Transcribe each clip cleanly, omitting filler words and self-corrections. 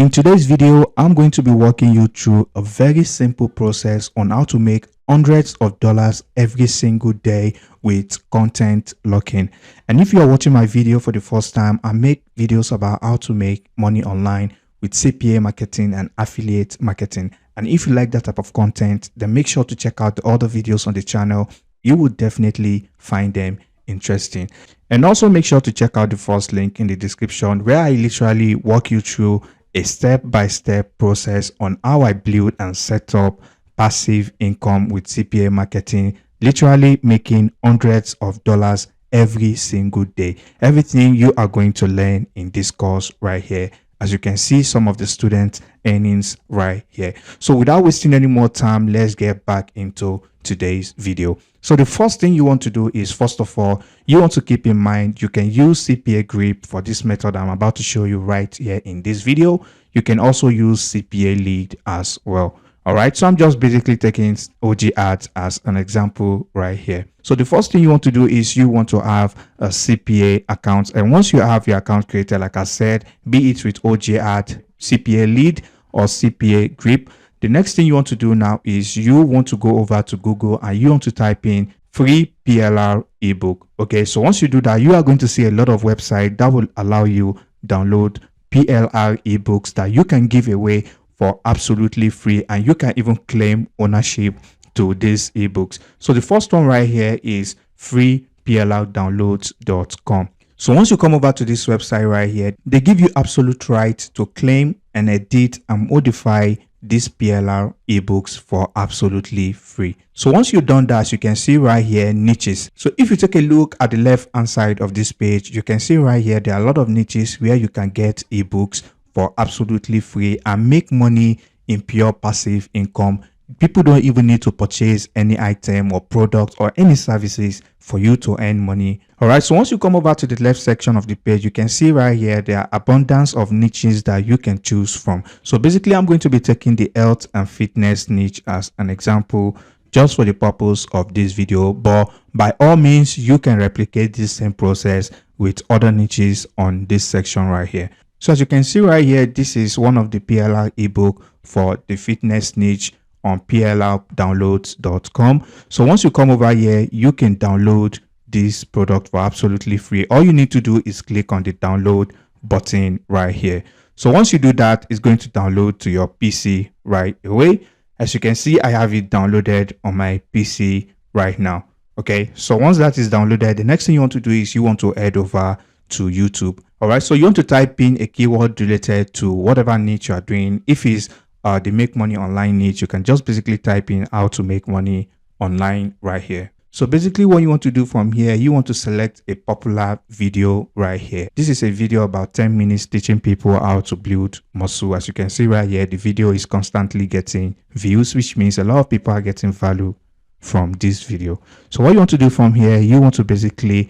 In today's video, I'm going to be walking you through a very simple process on how to make hundreds of dollars every single day with content locking. And if you are watching my video for the first time, I make videos about how to make money online with CPA marketing and affiliate marketing. And if you like that type of content, then make sure to check out the other videos on the channel. You will definitely find them interesting. And also make sure to check out the first link in the description where I literally walk you through a step-by-step process on how I build and set up passive income with CPA marketing, literally making hundreds of dollars every single day. Everything you are going to learn in this course right here. As you can see, some of the students' earnings right here. So without wasting any more time, let's get back into today's video. So the first thing you want to do is, first of all, you want to keep in mind you can use CPA Grip for this method I'm about to show you right here in this video. You can also use CPA Lead as well. All right, so I'm just basically taking OG Ads as an example right here. So the first thing you want to do is you want to have a CPA account. And once you have your account created, like I said, be it with OG Ad, CPA Lead, or CPA Grip, the next thing you want to do now is you want to go over to Google and you want to type in free PLR ebook. Okay, so once you do that, you are going to see a lot of websites that will allow you download PLR ebooks that you can give away for absolutely free, and you can even claim ownership to these ebooks. So the first one right here is freeplrdownloads.com. So once you come over to this website right here, they give you absolute right to claim and edit and modify these PLR ebooks for absolutely free. So once you've done that, you can see right here niches. So if you take a look at the left hand side of this page, you can see right here there are a lot of niches where you can get ebooks for absolutely free and make money in pure passive income. People don't even need to purchase any item or product or any services for you to earn money. All right, so once you come over to the left section of the page, you can see right here there are abundance of niches that you can choose from. So basically, I'm going to be taking the health and fitness niche as an example just for the purpose of this video, but by all means you can replicate this same process with other niches on this section right here. So as you can see right here, this is one of the PLR ebook for the fitness niche on plrdownloads.com. So once you come over here, you can download this product for absolutely free. All you need to do is click on the download button right here. So once you do that, it's going to download to your PC right away. As you can see, I have it downloaded on my PC right now. Okay, so once that is downloaded, the next thing you want to do is you want to head over to YouTube. All right, so you want to type in a keyword related to whatever niche you are doing. If it's the make money online niche, you can just basically type in how to make money online right here. So basically what you want to do from here, you want to select a popular video right here. This is a video about 10 minutes teaching people how to build muscle. As you can see right here, the video is constantly getting views, which means a lot of people are getting value from this video. So what you want to do from here, you want to basically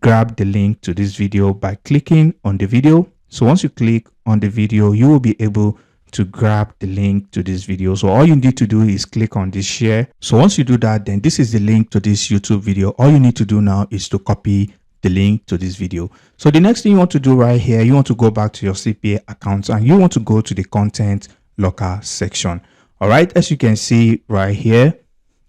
grab the link to this video by clicking on the video. So once you click on the video, you will be able to grab the link to this video. So all you need to do is click on this share. So once you do that, then this is the link to this YouTube video. All you need to do now is to copy the link to this video. So the next thing you want to do right here, you want to go back to your CPA account and you want to go to the content locker section. All right, as you can see right here.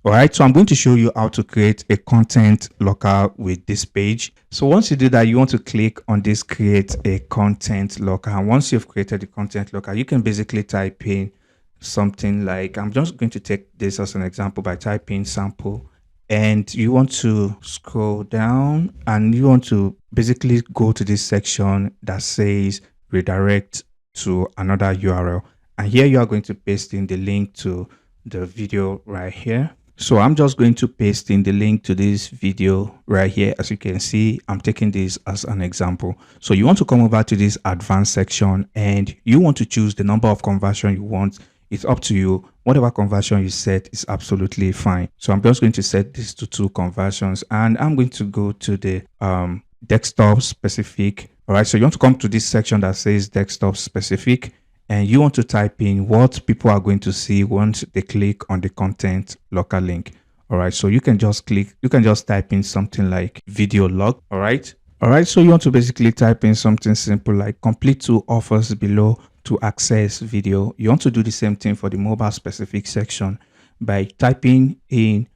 All right, so I'm going to show you how to create a content locker with this page. So once you do that, you want to click on this create a content locker. And once you've created the content locker, you can basically type in something like, I'm just going to take this as an example by typing sample, and you want to scroll down and you want to basically go to this section that says redirect to another URL. And here you are going to paste in the link to the video right here. So I'm just going to paste in the link to this video right here. As you can see, I'm taking this as an example. So you want to come over to this advanced section and you want to choose the number of conversion you want. It's up to you. Whatever conversion you set is absolutely fine. So I'm just going to set this to 2 conversions and I'm going to go to the desktop specific. All right, so you want to come to this section that says desktop specific. And you want to type in what people are going to see once they click on the content locker link. All right, so you can just type in something like video log. All right, so you want to basically type in something simple like complete 2 offers below to access video, you want to do the same thing for the mobile specific section by typing in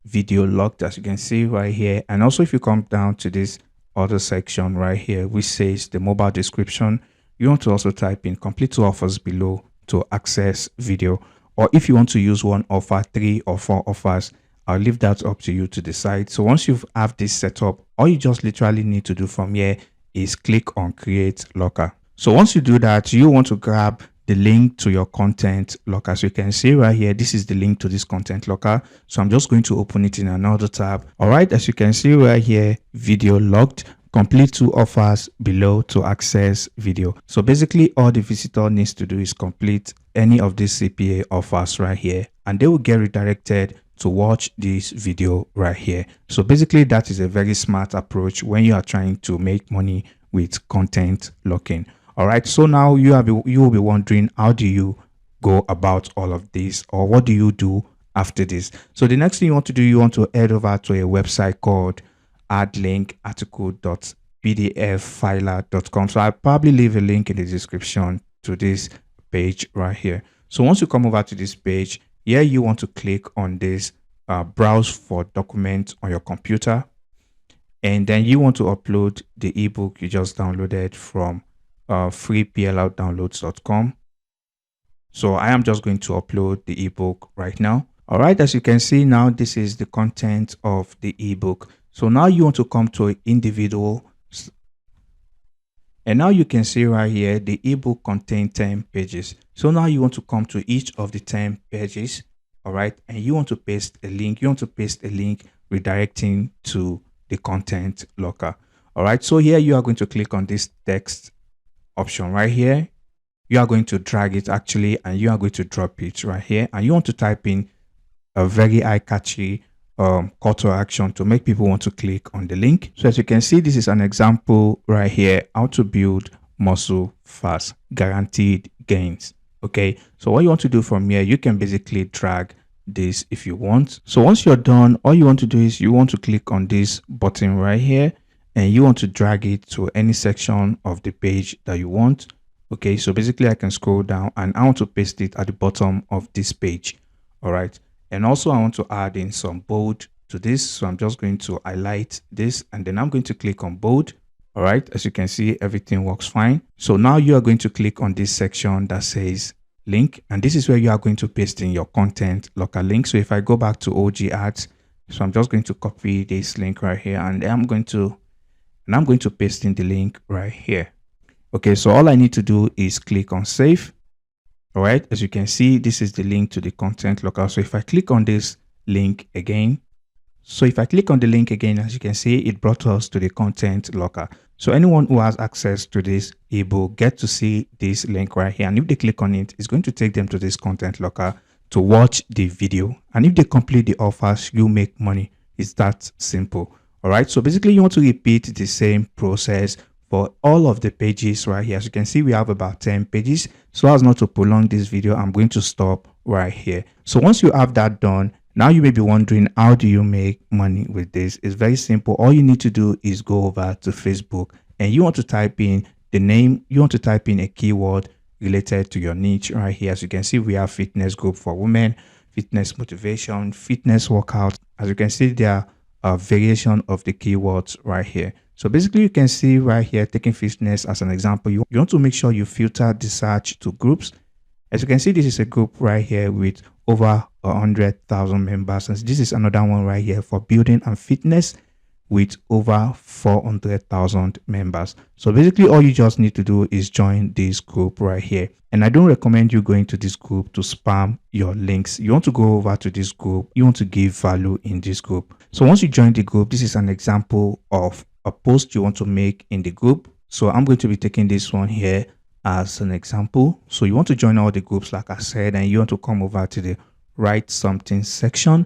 video locked, as you can see right here. And also if you come down to this other section right here which says the mobile description, you want to also type in complete 2 offers below to access video. Or if you want to use 1 offer, 3 or 4 offers, I'll leave that up to you to decide. So once you have this set up, all you just literally need to do from here is click on create locker. So once you do that, you want to grab the link to your content locker. So you can see right here, this is the link to this content locker. So I'm just going to open it in another tab. All right, as you can see right here, video locked, complete 2 offers below to access video. So basically all the visitor needs to do is complete any of these CPA offers right here, and they will get redirected to watch this video right here. So basically that is a very smart approach when you are trying to make money with content locking. All right, so now you will be wondering, how do you go about all of this, or what do you do after this? So the next thing you want to do, you want to head over to a website called addlinkarticle.pdffiler.com. So I'll probably leave a link in the description to this page right here. So once you come over to this page, here you want to click on this browse for documents on your computer, and then you want to upload the ebook you just downloaded from freeplrdownloads.com. So I am just going to upload the ebook right now. All right, as you can see now, this is the content of the ebook. So now you want to come to individual, and now you can see right here the ebook contains 10 pages. So now you want to come to each of the 10 pages. All right, and you want to paste a link. You want to paste a link redirecting to the content locker. All right, so here you are going to click on this text option right here. You are going to drag it actually, and you are going to drop it right here, and you want to type in a very eye-catchy call to action to make people want to click on the link. So as you can see, this is an example right here, how to build muscle fast, guaranteed gains. Okay, so what you want to do from here, you can basically drag this if you want. So once you're done, all you want to do is you want to click on this button right here, and you want to drag it to any section of the page that you want. Okay, so basically I can scroll down and I want to paste it at the bottom of this page. All right, and also I want to add in some bold to this. So I'm just going to highlight this, and then I'm going to click on bold. All right, as you can see, everything works fine. So now you are going to click on this section that says link, and this is where you are going to paste in your content locker link. So if I go back to OG ads, so I'm just going to copy this link right here, and I'm going to paste in the link right here. Okay, so all I need to do is click on save. All right, as you can see, this is the link to the content locker. So if I click on this link again, as you can see, it brought us to the content locker. So anyone who has access to this ebook get to see this link right here, and if they click on it, it's going to take them to this content locker to watch the video, and if they complete the offers, you make money. It's that simple. All right, so basically you want to repeat the same process for all of the pages right here. As you can see, we have about 10 pages. So as not to prolong this video, I'm going to stop right here. So once you have that done, now you may be wondering, how do you make money with this? It's very simple. All you need to do is go over to Facebook, and you want to type in the name. You want to type in a keyword related to your niche right here. As you can see, we have fitness group for women, fitness motivation, fitness workout. As you can see, there are a variation of the keywords right here. So basically you can see right here, taking fitness as an example, you want to make sure you filter the search to groups. As you can see, this is a group right here with over 100,000 members, and this is another one right here for building and fitness with over 400,000 members. So basically all you just need to do is join this group right here, and I don't recommend you going to this group to spam your links. You want to go over to this group, you want to give value in this group. So once you join the group, this is an example of a post you want to make in the group. So I'm going to be taking this one here as an example. So you want to join all the groups like I said, and you want to come over to the write something section,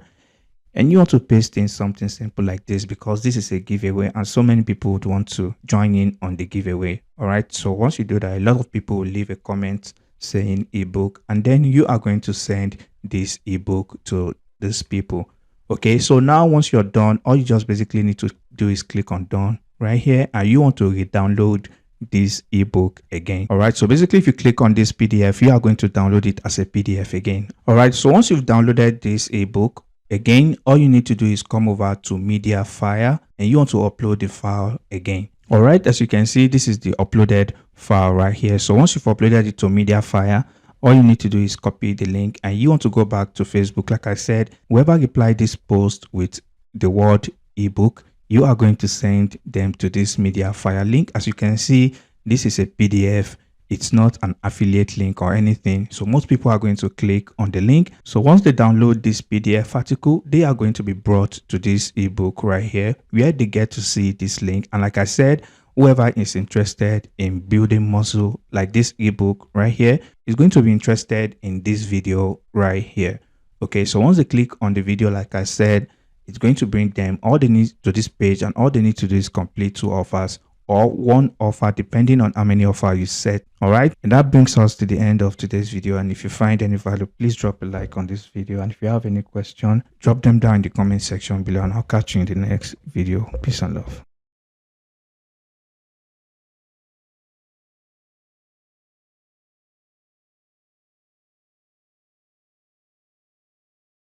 and you want to paste in something simple like this, because this is a giveaway and so many people would want to join in on the giveaway. All right, so once you do that, a lot of people will leave a comment saying ebook, and then you are going to send this ebook to these people. Okay, so now once you're done, all you just basically need to do is click on done right here, and you want to re-download this ebook again. All right, so basically if you click on this PDF, you are going to download it as a PDF again. All right, so once you've downloaded this ebook, again, all you need to do is come over to Mediafire and you want to upload the file again. All right, as you can see, this is the uploaded file right here. So once you've uploaded it to Mediafire, all you need to do is copy the link and you want to go back to Facebook. Like I said, whoever replied this post with the word ebook, you are going to send them to this Mediafire link. As you can see, this is a PDF. It's not an affiliate link or anything. So most people are going to click on the link. So once they download this PDF article, they are going to be brought to this ebook right here where they get to see this link. And like I said, whoever is interested in building muscle like this ebook right here is going to be interested in this video right here. Okay, so once they click on the video, like I said, it's going to bring them all they need to this page, and all they need to do is complete 2 offers or 1 offer depending on how many offers you set. All right, and that brings us to the end of today's video. And if you find any value, please drop a like on this video, and if you have any question, drop them down in the comment section below and I'll catch you in the next video. Peace and love.